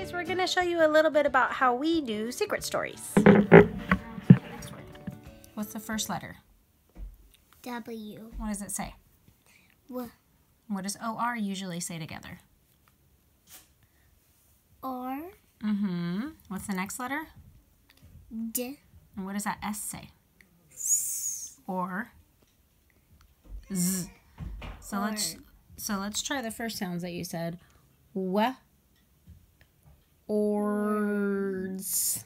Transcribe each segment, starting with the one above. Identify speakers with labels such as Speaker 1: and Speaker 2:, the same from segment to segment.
Speaker 1: guys, we're going to show you a little bit about how we do secret stories. Next word. What's the first letter?
Speaker 2: W.
Speaker 1: What does it say?
Speaker 2: W.
Speaker 1: What does O-R usually say together?
Speaker 2: R.
Speaker 1: What's the next letter?
Speaker 2: D.
Speaker 1: And what does that S say?
Speaker 2: S.
Speaker 1: Or Z. So let's try the first sounds that you said. W. Words.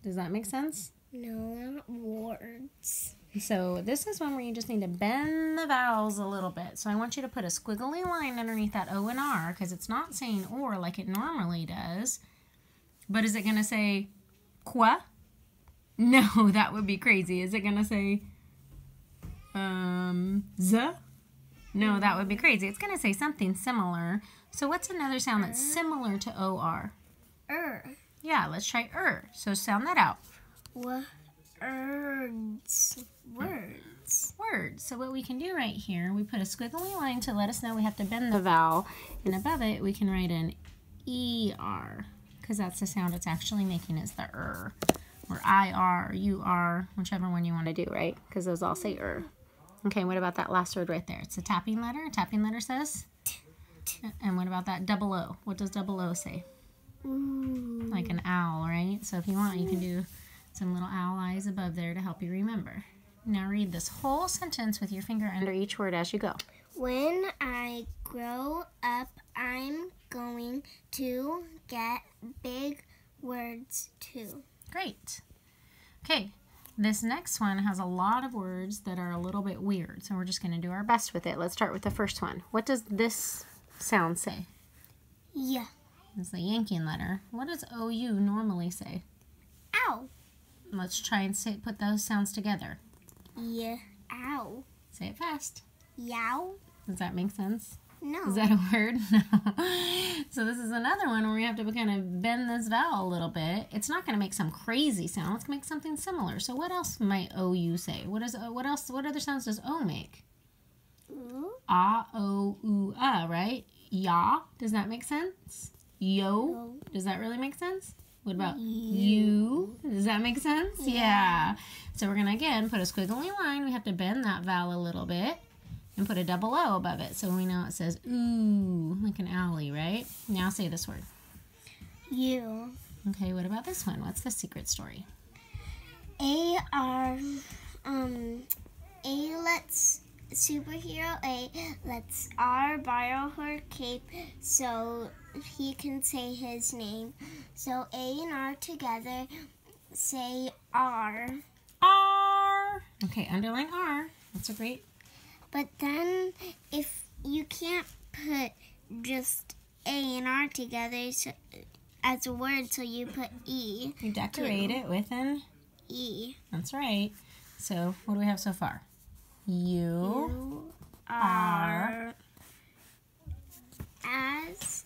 Speaker 1: Does that make sense?
Speaker 2: No, not words.
Speaker 1: So this is one where you just need to bend the vowels a little bit. So I want you to put a squiggly line underneath that O and R because it's not saying or like it normally does. But is it going to say qua? No, that would be crazy. Is it going to say z? No, that would be crazy. It's going to say something similar. So what's another sound that's similar to O-R? Yeah, let's try So sound that out.
Speaker 2: Words.
Speaker 1: Words. So what we can do right here, we put a squiggly line to let us know we have to bend the vowel. And above it, we can write an E-R. Because that's the sound it's actually making is the or I-R, U-R, whichever one you want to do, right? Because those all say Okay, what about that last word right there? It's a tapping letter. A tapping letter says? And what about that double O? What does double O say?
Speaker 2: Ooh.
Speaker 1: Like an owl, right? So if you want, you can do some little owl eyes above there to help you remember. Now read this whole sentence with your finger under each word as you go.
Speaker 2: When I grow up, I'm going to get big words too.
Speaker 1: Great. Okay, this next one has a lot of words that are a little bit weird, so we're just going to do our best with it. Let's start with the first one. What does this sound say?
Speaker 2: Yeah.
Speaker 1: It's the yanking letter. What does O-U normally say?
Speaker 2: Ow.
Speaker 1: Let's try and put those sounds together.
Speaker 2: Yeah. Ow.
Speaker 1: Say it fast.
Speaker 2: Yow.
Speaker 1: Does that make sense?
Speaker 2: No.
Speaker 1: Is that a word? No. So this is another one where we have to kind of bend this vowel a little bit. It's not going to make some crazy sound. It's going to make something similar. So what else might O-U say? What other sounds does O make?
Speaker 2: Ooh.
Speaker 1: Ah, O, U, right? Ya. Does that make sense? Yo. Does that really make sense? What about you? Does that make sense? Yeah. So we're going to, again, put a squiggly line. We have to bend that vowel a little bit and put a double O above it so we know it says ooh, like an owlie, right? Now say this word.
Speaker 2: You.
Speaker 1: Okay, what about this one? What's the secret story?
Speaker 2: Superhero A lets R borrow her cape so he can say his name. So A and R together say R.
Speaker 1: R. Okay, underline R. That's a great.
Speaker 2: But then if you can't put just A and R together as a word, so you put E.
Speaker 1: You decorate it with an
Speaker 2: E.
Speaker 1: That's right. So what do we have so far? You are
Speaker 2: as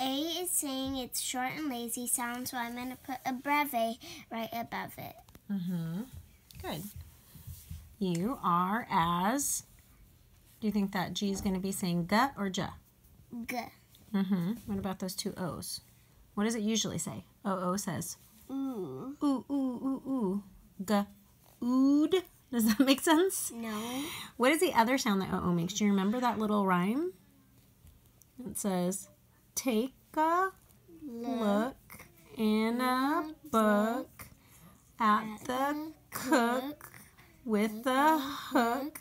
Speaker 2: A is saying it's short and lazy sound, so I'm going to put a breve right above it.
Speaker 1: Good. You are as. Do you think that G is going to be saying G or J?
Speaker 2: G.
Speaker 1: What about those two O's? What does it usually say? O says
Speaker 2: Ooh.
Speaker 1: ooh, ooh, ooh, ooh. G. Ood. Does that make sense?
Speaker 2: No.
Speaker 1: What is the other sound that O makes? Do you remember that little rhyme? It says, take a look in a book at the cook with the hook.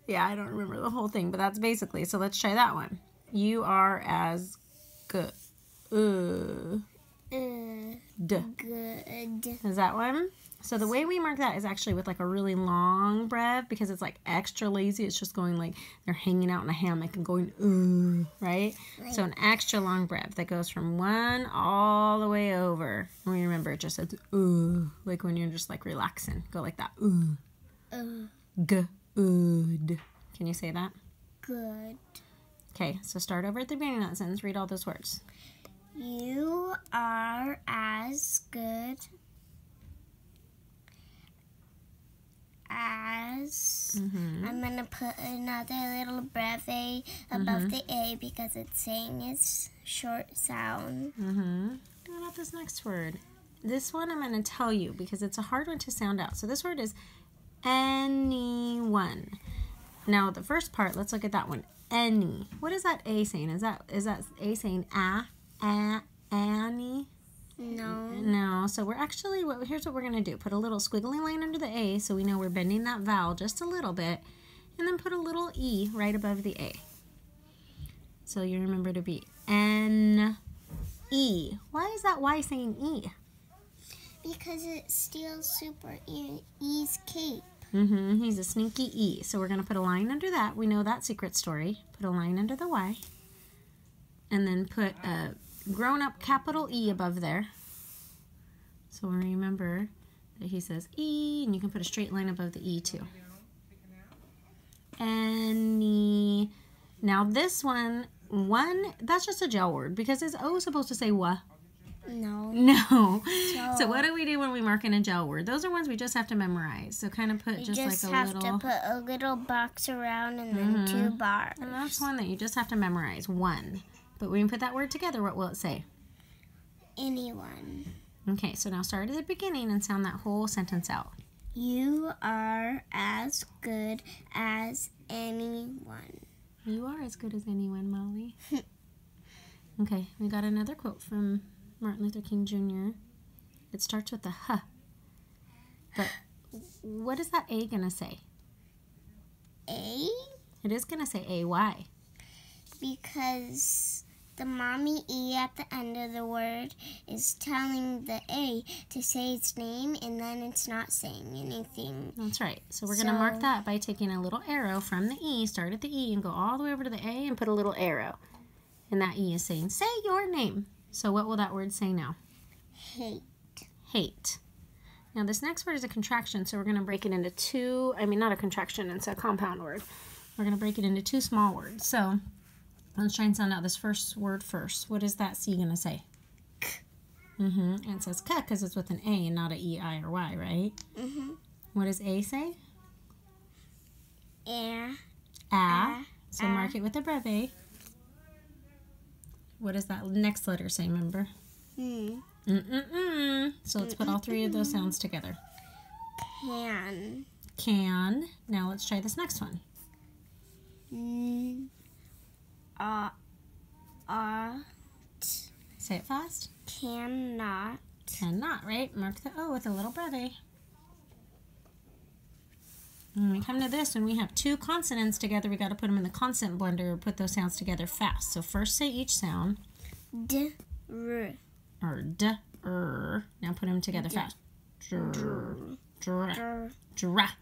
Speaker 1: Yeah, I don't remember the whole thing, but that's basically. So let's try that one. You are as good. D.
Speaker 2: Good.
Speaker 1: Is that one? So the way we mark that is actually with like a really long breath because it's like extra lazy. It's just going like they're hanging out in a hammock and going, right? So an extra long breath that goes from one all the way over. And we remember it just says, like when you're just like relaxing. Go like that, Good. Can you say that?
Speaker 2: Good.
Speaker 1: Okay, so start over at the beginning of that sentence. Read all those words.
Speaker 2: You are as good as I'm going to put another little breve above the A because it's saying its short sound.
Speaker 1: What about this next word? This one I'm going to tell you because it's a hard one to sound out. So this word is anyone. Now the first part, let's look at that one. Any. What is that A saying? Is that A saying Annie?
Speaker 2: No.
Speaker 1: No. So we're actually, here's what we're going to do. Put a little squiggly line under the A so we know we're bending that vowel just a little bit. And then put a little E right above the A. So you remember to be N-E. Why is that Y saying E?
Speaker 2: Because it steals Super E's cape.
Speaker 1: He's a sneaky E. So we're going to put a line under that. We know that secret story. Put a line under the Y. And then put a grown-up capital E above there. So we remember that he says E, and you can put a straight line above the E too. Any. Now this one, that's just a gel word because is O supposed to say what?
Speaker 2: No.
Speaker 1: No. So what do we do when we mark in a gel word? Those are ones we just have to memorize. So kind of put just like a little.
Speaker 2: You just have to put a little box around and then 2 bars.
Speaker 1: And that's one that you just have to memorize. One. But when you put that word together, what will it say?
Speaker 2: Anyone.
Speaker 1: Okay, so now start at the beginning and sound that whole sentence out.
Speaker 2: You are as good as anyone.
Speaker 1: You are as good as anyone, Molly. Okay, we got another quote from Martin Luther King Jr. It starts with a H. But what is that A going to say?
Speaker 2: A?
Speaker 1: It is going to say A. Why?
Speaker 2: Because the mommy E at the end of the word is telling the A to say its name, and then it's not saying anything.
Speaker 1: That's right. So we're going to mark that by taking a little arrow from the E, start at the E, and go all the way over to the A and put a little arrow. And that E is saying, say your name. So what will that word say now?
Speaker 2: Hate.
Speaker 1: Hate. Now this next word is a contraction, so we're going to break it into two, not a contraction, it's a compound word. We're going to break it into 2 small words. So let's try and sound out this first word first. What is that C going to say?
Speaker 2: K.
Speaker 1: And it says K because it's with an A and not an E, I, or Y, right? What does A say? So mark it with a breve. What does that next letter say, remember? So let's put all 3 of those sounds together.
Speaker 2: Can.
Speaker 1: Can. Now let's try this next one. Say it fast.
Speaker 2: Cannot.
Speaker 1: Cannot, right? Mark the O with a little breve. When we come to this, when we have 2 consonants together, we got to put them in the consonant blender or put those sounds together fast. So first say each sound.
Speaker 2: D, r.
Speaker 1: Or d, r. Now put them together fast. Dr, dra, dra,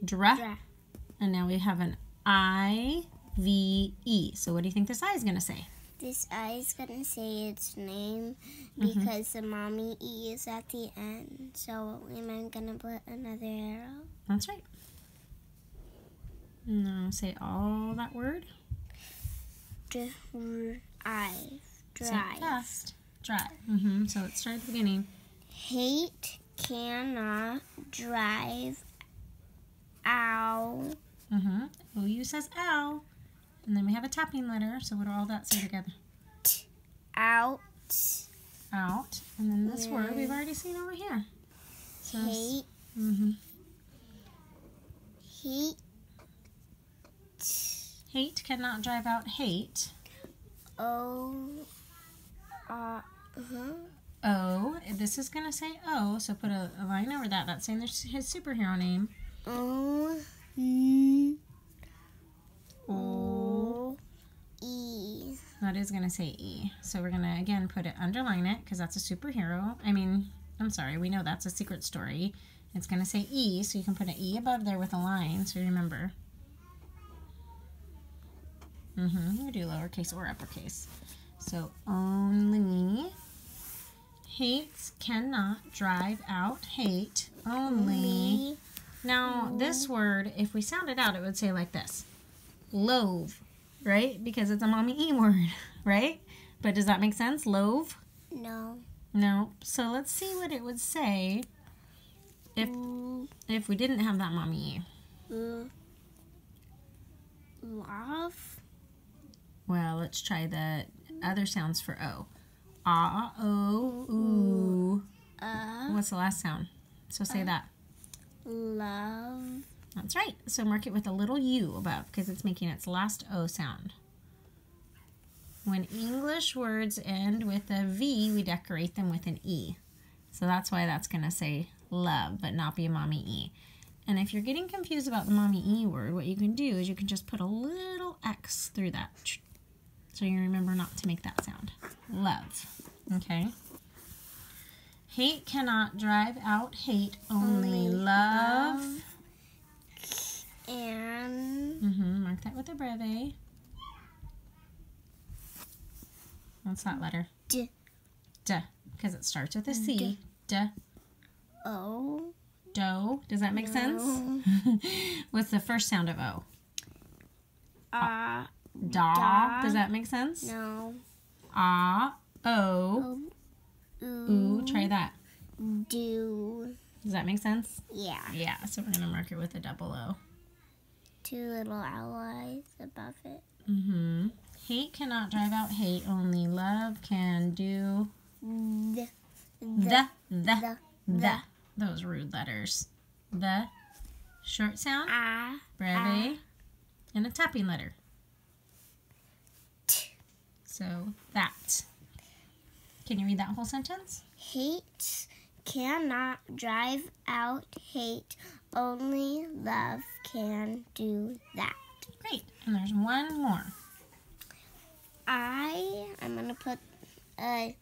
Speaker 1: dra. And now we have an I-V-E. So what do you think this I is going to say?
Speaker 2: This I is going to say its name because the mommy E is at the end. So I'm going to put another arrow.
Speaker 1: That's right. Now say all that word.
Speaker 2: Drive.
Speaker 1: Say it fast. Drive. So let's start at the beginning.
Speaker 2: Hate cannot drive. Ow.
Speaker 1: OU says ow. And then we have a tapping letter. So what do all that say together?
Speaker 2: Out.
Speaker 1: Out. And then this word we've already seen over here. So
Speaker 2: hate. Hate.
Speaker 1: Hate cannot drive out hate.
Speaker 2: O.
Speaker 1: O. This is going to say O. So put a line over that. That's saying his superhero name.
Speaker 2: O.
Speaker 1: O.
Speaker 2: E.
Speaker 1: That is going to say E. So we're going to, again, underline it because that's a superhero. I'm sorry. We know that's a secret story. It's going to say E, so you can put an E above there with a line, so you remember. You can do lowercase or uppercase. So, only. Hates cannot drive out hate. Only. Now, this word, if we sound it out, it would say like this. Loathe, right? Because it's a mommy E word, right? But does that make sense? Loathe?
Speaker 2: No.
Speaker 1: No. So let's see what it would say if we didn't have that mommy E.
Speaker 2: Love.
Speaker 1: Well, let's try the other sounds for O. Ah, O, ooh. What's the last sound? So say that.
Speaker 2: Love.
Speaker 1: That's right. So mark it with a little U above because it's making its last O sound. When English words end with a V, we decorate them with an E. So that's why that's going to say love, but not be a mommy E. And if you're getting confused about the mommy E word, what you can do is you can just put a little X through that. So you remember not to make that sound. Love. Okay? Hate cannot drive out hate, only love.
Speaker 2: And
Speaker 1: Mark that with a breve. What's that letter?
Speaker 2: D.
Speaker 1: D. Because it starts with a C. D.
Speaker 2: O.
Speaker 1: Do. Does that make sense? What's the first sound of O? Da. Does that make sense?
Speaker 2: No.
Speaker 1: Ah. O. Ooh. Try that.
Speaker 2: Do.
Speaker 1: Does that make sense?
Speaker 2: Yeah.
Speaker 1: Yeah. So we're going to mark it with a double O.
Speaker 2: 2 little allies above it.
Speaker 1: Hate cannot drive out hate. Only love can do the. Those rude letters. The. Short sound. Breve. And a tapping letter.
Speaker 2: T.
Speaker 1: So that. Can you read that whole sentence?
Speaker 2: Hate cannot drive out hate. Only love can do that.
Speaker 1: Great. And there's one more.
Speaker 2: I'm going to put a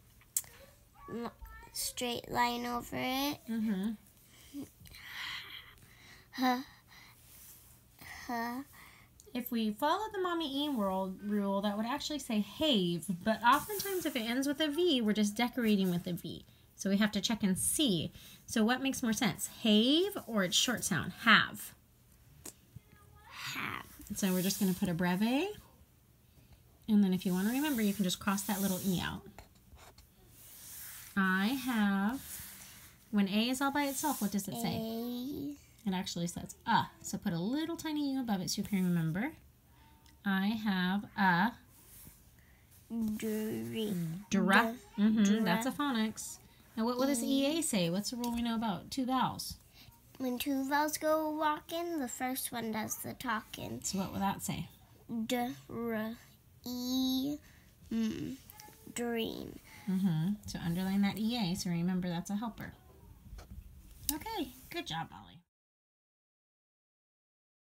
Speaker 2: straight line over it.
Speaker 1: If we follow the mommy E rule, that would actually say have, but oftentimes if it ends with a V, we're just decorating with a V. So we have to check and see. So what makes more sense, have or its short sound, have?
Speaker 2: Have.
Speaker 1: So we're just going to put a breve, and then if you want to remember, you can just cross that little E out. I have, when A is all by itself, what does it say?
Speaker 2: A.
Speaker 1: It actually says so put a little tiny U above it so you can remember. I have a dra. That's a phonics. Now what will this EA say? What's the rule we know about 2 vowels?
Speaker 2: When 2 vowels go walking, the first one does the talking.
Speaker 1: So what will that say?
Speaker 2: Dream.
Speaker 1: So underline that EA so remember that's a helper. Okay, good job, Ollie.